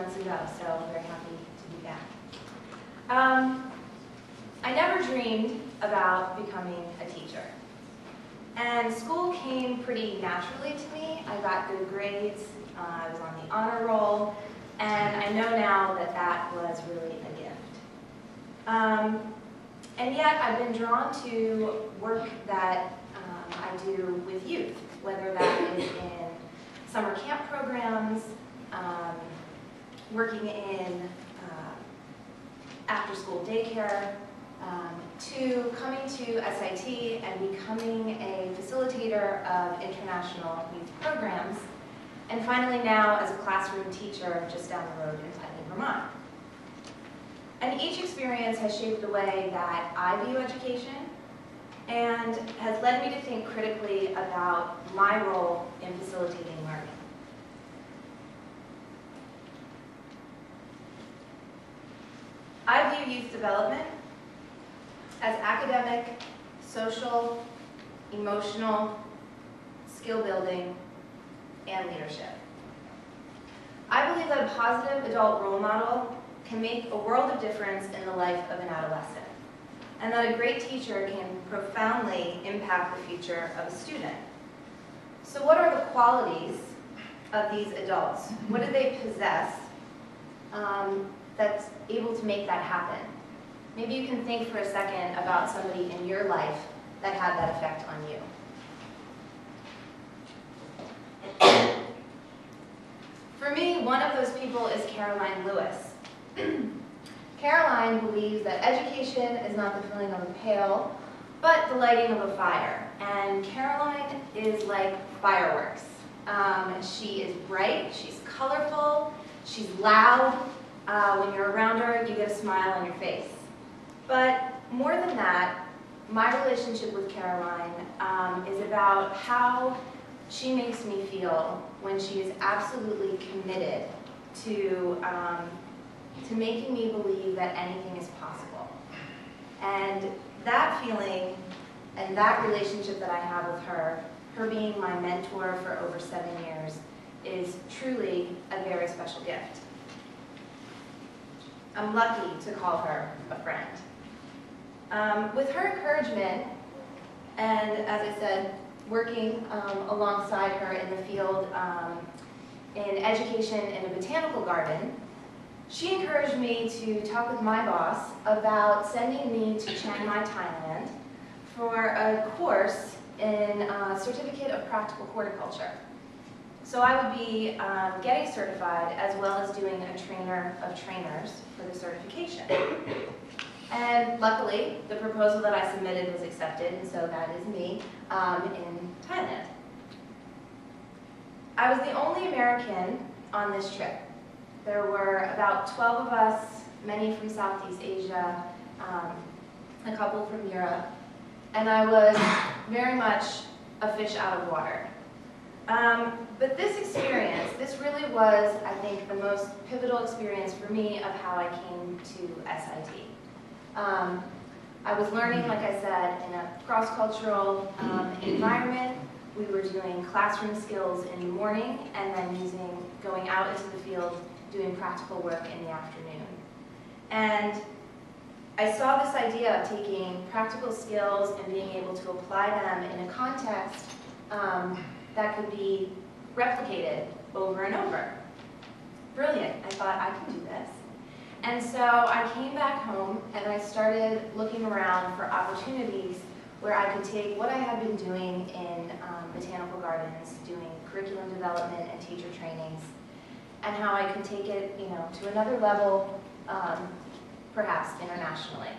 months ago, so very happy to be back. I never dreamed about becoming a teacher. And school came pretty naturally to me. I got good grades, I was on the honor roll, and I know now that that was really a gift. And yet I've been drawn to work that I do with youth, whether that is in summer camp programs, working in after-school daycare, to coming to SIT and becoming a facilitator of international youth programs, and finally now as a classroom teacher just down the road in Putney, Vermont. And each experience has shaped the way that I view education and has led me to think critically about my role in facilitating learning. I view youth development as academic, social, emotional, skill building, and leadership. I believe that a positive adult role model can make a world of difference in the life of an adolescent, and that a great teacher can profoundly impact the future of a student. So what are the qualities of these adults? What do they possess that's able to make that happen? Maybe you can think for a second about somebody in your life that had that effect on you. For me, one of those people is Caroline Lewis. Caroline believes that education is not the filling of a pail, but the lighting of a fire. And Caroline is like fireworks. She is bright, she's colorful, she's loud. When you're around her, you get a smile on your face. But more than that, my relationship with Caroline is about how she makes me feel when she is absolutely committed to making me believe that anything is possible. And that feeling and that relationship that I have with her, her being my mentor for over 7 years, is truly a very special gift. I'm lucky to call her a friend. With her encouragement, and as I said, working alongside her in the field in education in a botanical garden, she encouraged me to talk with my boss about sending me to Chiang Mai, Thailand for a course in Certificate of Practical Horticulture. So I would be getting certified as well as doing a trainer of trainers for the certification. And luckily, the proposal that I submitted was accepted, and so that is me in Thailand. I was the only American on this trip. There were about 12 of us, many from Southeast Asia, a couple from Europe, and I was very much a fish out of water. But this experience, this really was, I think, the most pivotal experience for me of how I came to SIT. I was learning, like I said, in a cross-cultural environment. We were doing classroom skills in the morning and then going out into the field, doing practical work in the afternoon. And I saw this idea of taking practical skills and being able to apply them in a context that could be replicated over and over. Brilliant. I thought, I can do this. And so I came back home and I started looking around for opportunities where I could take what I had been doing in botanical gardens, doing curriculum development and teacher trainings, and how I could take it, to another level, perhaps internationally.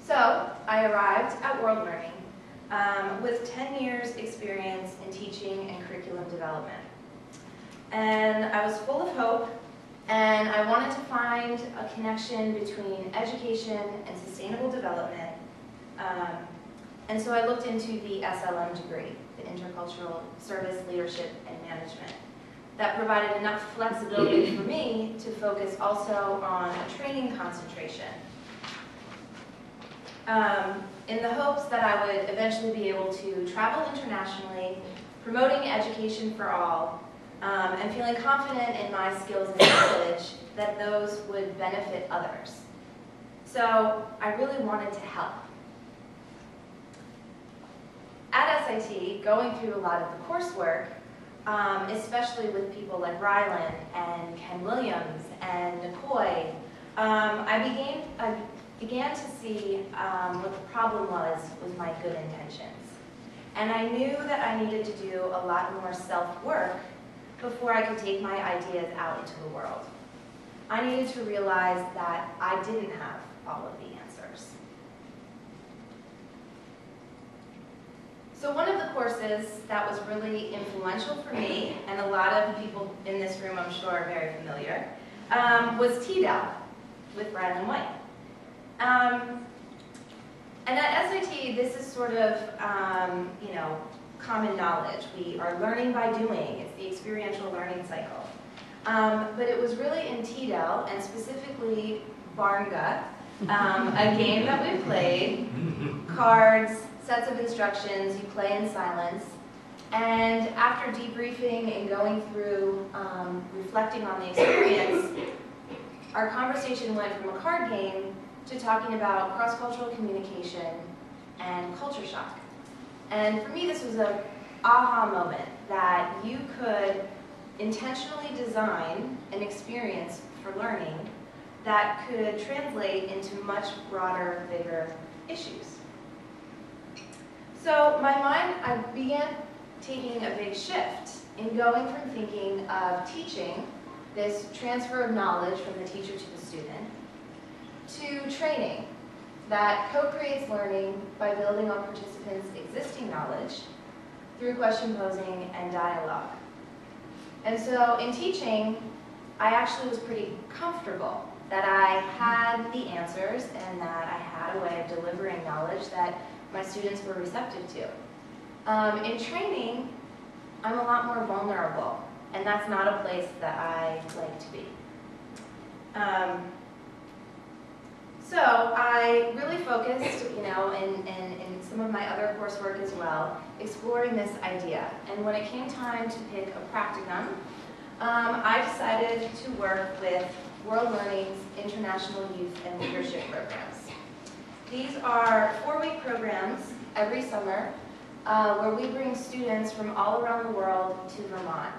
So I arrived at World Learning with 10 years experience in teaching and curriculum development. And I was full of hope, and I wanted to find a connection between education and sustainable development. And so I looked into the SLM degree, the Intercultural Service Leadership and Management. That provided enough flexibility for me to focus also on a training concentration. In the hopes that I would eventually be able to travel internationally, promoting education for all, and feeling confident in my skills and knowledge that those would benefit others. So I really wanted to help. At SIT, going through a lot of the coursework, especially with people like Rylan and Ken Williams and McCoy, I began to see what the problem was with my good intentions. And I knew that I needed to do a lot more self-work before I could take my ideas out into the world. I needed to realize that I didn't have all of the answers. So one of the courses that was really influential for me, and a lot of people in this room I'm sure are very familiar, was TEDx with Rylan White. And at SIT, this is sort of, common knowledge. We are learning by doing. It's the experiential learning cycle. But it was really in TEDx, and specifically Barnga, a game that we played, cards, sets of instructions, you play in silence. And after debriefing and going through, reflecting on the experience, our conversation went from a card game to talking about cross-cultural communication and culture shock. And for me, this was an aha moment that you could intentionally design an experience for learning that could translate into much broader, bigger issues. So I began taking a big shift in going from thinking of teaching, this transfer of knowledge from the teacher to the student, to training that co-creates learning by building on participants' existing knowledge through question posing and dialogue. And so in teaching, I actually was pretty comfortable that I had the answers and that I had a way of delivering knowledge that my students were receptive to. In training, I'm a lot more vulnerable, and that's not a place that I like to be. So I really focused, in some of my other coursework as well, exploring this idea. And when it came time to pick a practicum, I decided to work with World Learning's International Youth and Leadership Programs. These are 4-week programs every summer where we bring students from all around the world to Vermont.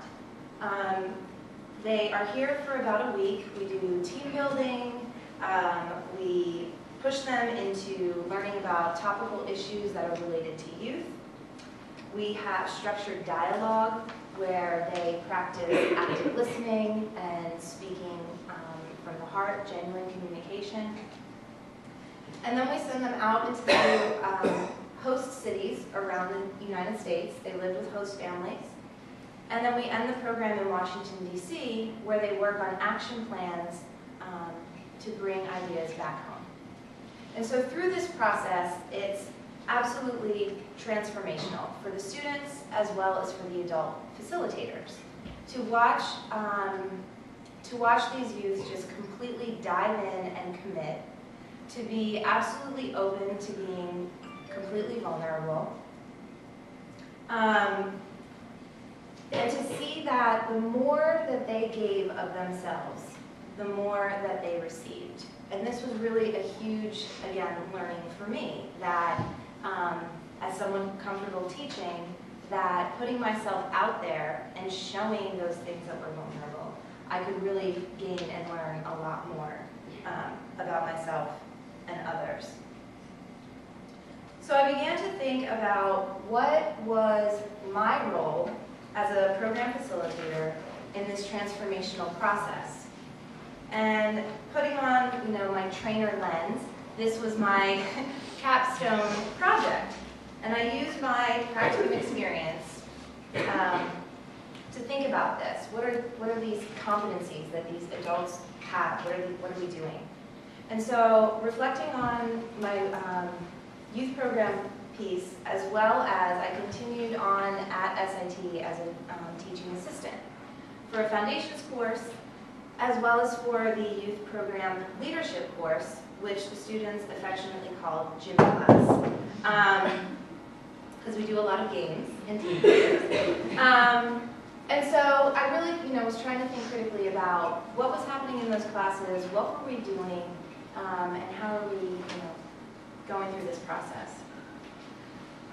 They are here for about a week. We do team building. We push them into learning about topical issues that are related to youth. We have structured dialogue where they practice active listening and speaking from the heart, genuine communication. And then we send them out into the host cities around the United States. They live with host families. And then we end the program in Washington, D.C., where they work on action plans to bring ideas back home. And so through this process, it's absolutely transformational for the students as well as for the adult facilitators to watch these youth just completely dive in and commit, to be absolutely open to being completely vulnerable, and to see that the more that they gave of themselves, the more that they received. And this was really a huge, again, learning for me, that as someone comfortable teaching, that putting myself out there and showing those things that were vulnerable, I could really gain and learn a lot more about myself and others. So I began to think about what was my role as a program facilitator in this transformational process. And putting on, my trainer lens, this was my capstone project. And I used my practicum experience to think about this. What are these competencies that these adults have? What are we doing? And so reflecting on my youth program piece, as well as I continued on at SIT as a teaching assistant for a foundations course, as well as for the youth program leadership course, which the students affectionately called gym class, because we do a lot of games and team building. And so I really, was trying to think critically about what was happening in those classes, what were we doing, and how are we, going through this process.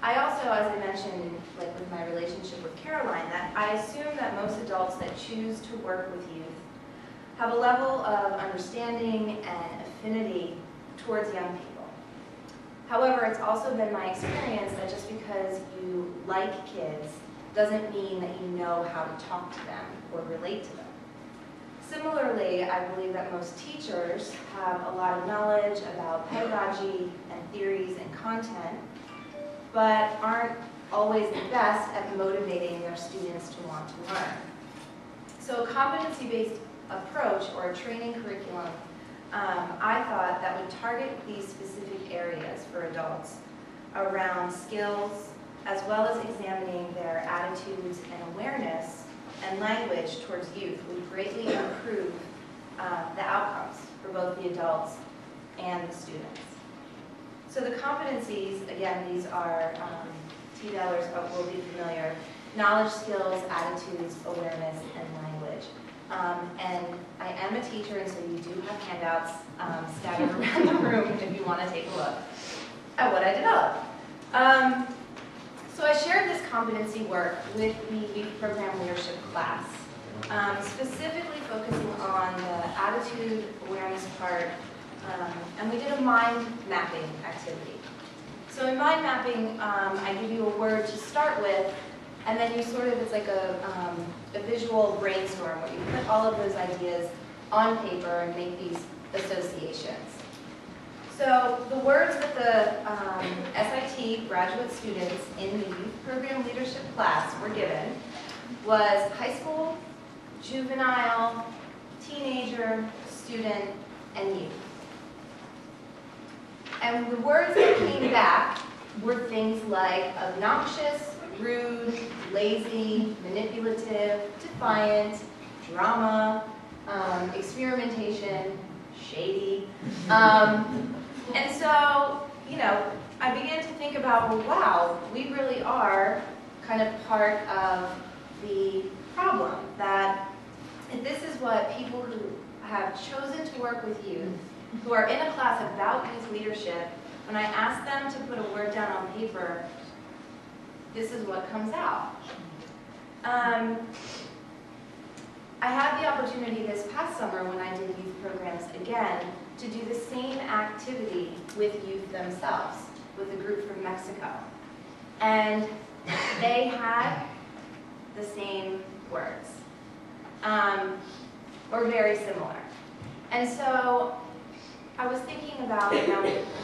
I also, as I mentioned, like with my relationship with Caroline, that I assume that most adults that choose to work with youth have a level of understanding and affinity towards young people. However, it's also been my experience that just because you like kids doesn't mean that you know how to talk to them or relate to them. Similarly, I believe that most teachers have a lot of knowledge about pedagogy and theories and content, but aren't always the best at motivating their students to want to learn. So a competency-based approach or a training curriculum, I thought that would target these specific areas for adults around skills, as well as examining their attitudes and awareness and language towards youth would greatly improve the outcomes for both the adults and the students. So the competencies, again, these are TEDers will be familiar: knowledge, skills, attitudes, awareness, and language. And I am a teacher, and so you do have handouts scattered around the room if you want to take a look at what I developed. So I shared this competency work with the youth program leadership class, specifically focusing on the attitude awareness part, and we did a mind mapping activity. So in mind mapping, I give you a word to start with, and then you it's like a visual brainstorm where you put all of those ideas on paper and make these associations. So the words that the SIT graduate students in the youth program leadership class were given was high school, juvenile, teenager, student, and youth. And the words that came back were things like obnoxious, rude, lazy, manipulative, defiant, drama, experimentation, shady. And so, I began to think about, well, wow, we really are kind of part of the problem, that if this is what people who have chosen to work with youth, who are in a class about youth leadership, when I ask them to put a word down on paper, this is what comes out. I had the opportunity this past summer when I did youth programs again to do the same activity with youth themselves, with a group from Mexico. And they had the same words, or very similar. And so I was thinking about,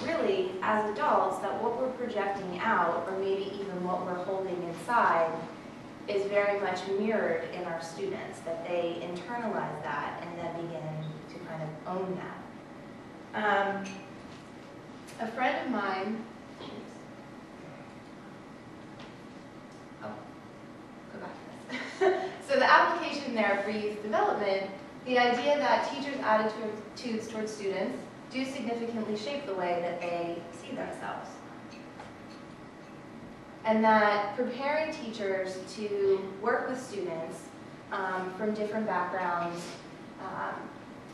really, as adults, that what we're projecting out, or maybe even what we're holding inside, is very much mirrored in our students, that they internalize that and then begin to kind of own that. A friend of mine, go back to this. So the application there for youth development, the idea that teachers' attitudes towards students do significantly shape the way that they see themselves. And that preparing teachers to work with students from different backgrounds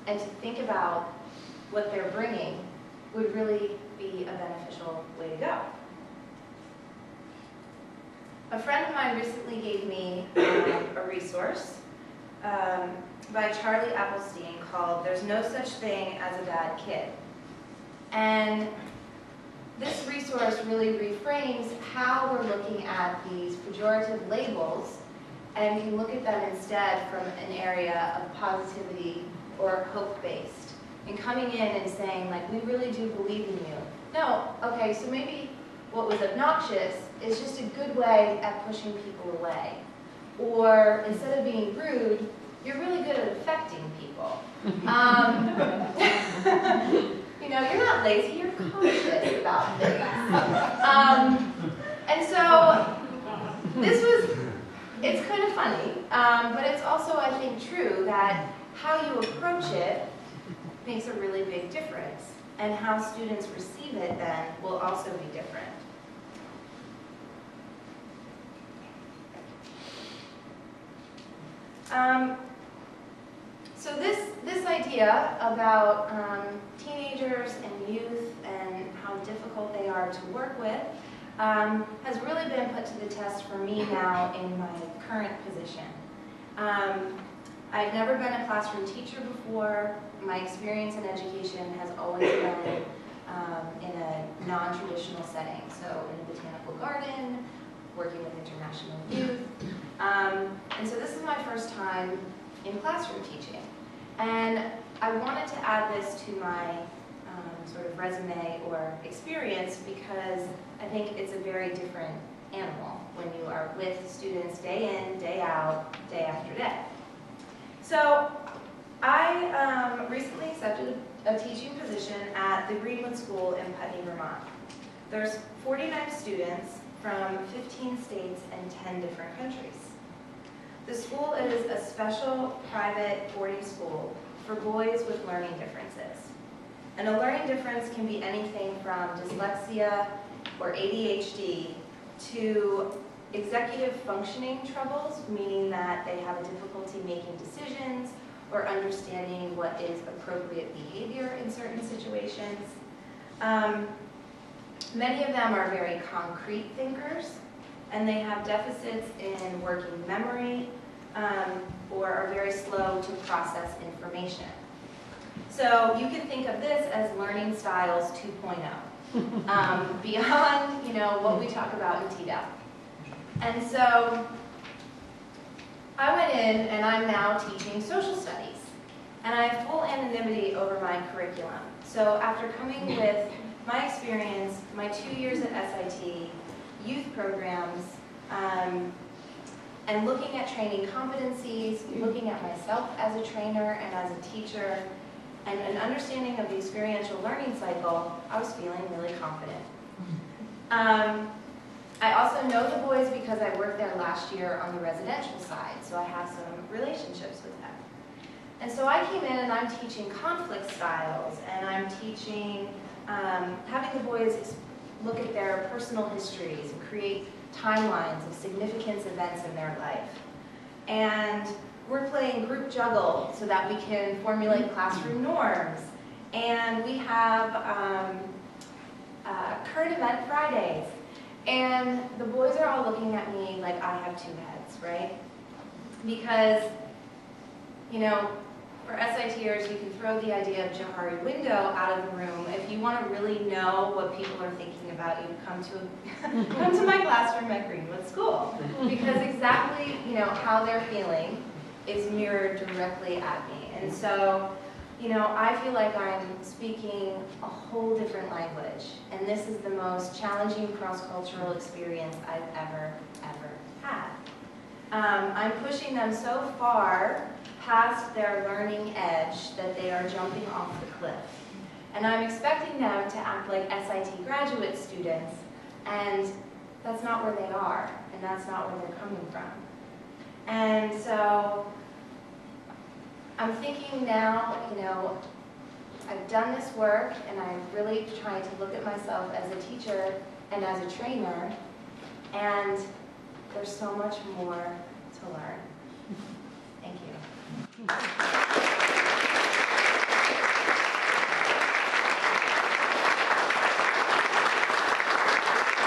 and to think about what they're bringing would really be a beneficial way to go. A friend of mine recently gave me a resource by Charlie Appelstein called "There's No Such Thing as a Bad Kid." And this resource really reframes how we're looking at these pejorative labels, and can look at them instead from an area of positivity or hope-based, and coming in and saying, like, we really do believe in you. No, okay, so maybe what was obnoxious is just a good way at pushing people away. Or instead of being rude, you're really good at affecting people. You're not lazy, you're conscious about things. And so it's kind of funny, but it's also, I think, true that how you approach it makes a really big difference. And how students receive it then will also be different. So this idea about teenagers and youth and how difficult they are to work with has really been put to the test for me now in my current position. I've never been a classroom teacher before. My experience in education has always been in a non-traditional setting, so in a botanical garden, working with international youth. And so this is my first time in classroom teaching. And I wanted to add this to my sort of resume or experience because I think it's a very different animal when you are with students day in, day out, day after day. So I recently accepted a teaching position at the Greenwood School in Putney, Vermont. There's 49 students from 15 states and 10 different countries. The school is a special private boarding school for boys with learning differences. And a learning difference can be anything from dyslexia or ADHD to executive functioning troubles, meaning that they have a difficulty making decisions or understanding what is appropriate behavior in certain situations. Many of them are very concrete thinkers, and they have deficits in working memory or are very slow to process information. So you can think of this as learning styles 2.0, beyond what we talk about in TEDx. And so I went in and I'm now teaching social studies. And I have full anonymity over my curriculum. So after coming with my experience, my 2 years at SIT, youth programs, and looking at training competencies, looking at myself as a trainer and as a teacher, and an understanding of the experiential learning cycle, I was feeling really confident. I also know the boys because I worked there last year on the residential side, so I have some relationships with them. And so I came in and I'm teaching conflict styles, and I'm teaching, having the boys look at their personal histories and create timelines of significance events in their life. And we're playing group juggle so that we can formulate classroom norms. And we have current event Fridays. And the boys are all looking at me like I have two heads, right? Because, for SITers, you can throw the idea of Johari window out of the room. If you want to really know what people are thinking about you, come to my classroom at Greenwood School. Because exactly, how they're feeling is mirrored directly at me. And so, I feel like I'm speaking a whole different language. And this is the most challenging cross-cultural experience I've ever had. I'm pushing them so far past their learning edge that they are jumping off the cliff. And I'm expecting them to act like SIT graduate students, and that's not where they are, and that's not where they're coming from. And so I'm thinking now, I've done this work, and I'm really trying to look at myself as a teacher and as a trainer, and there's so much more to learn. Thank you.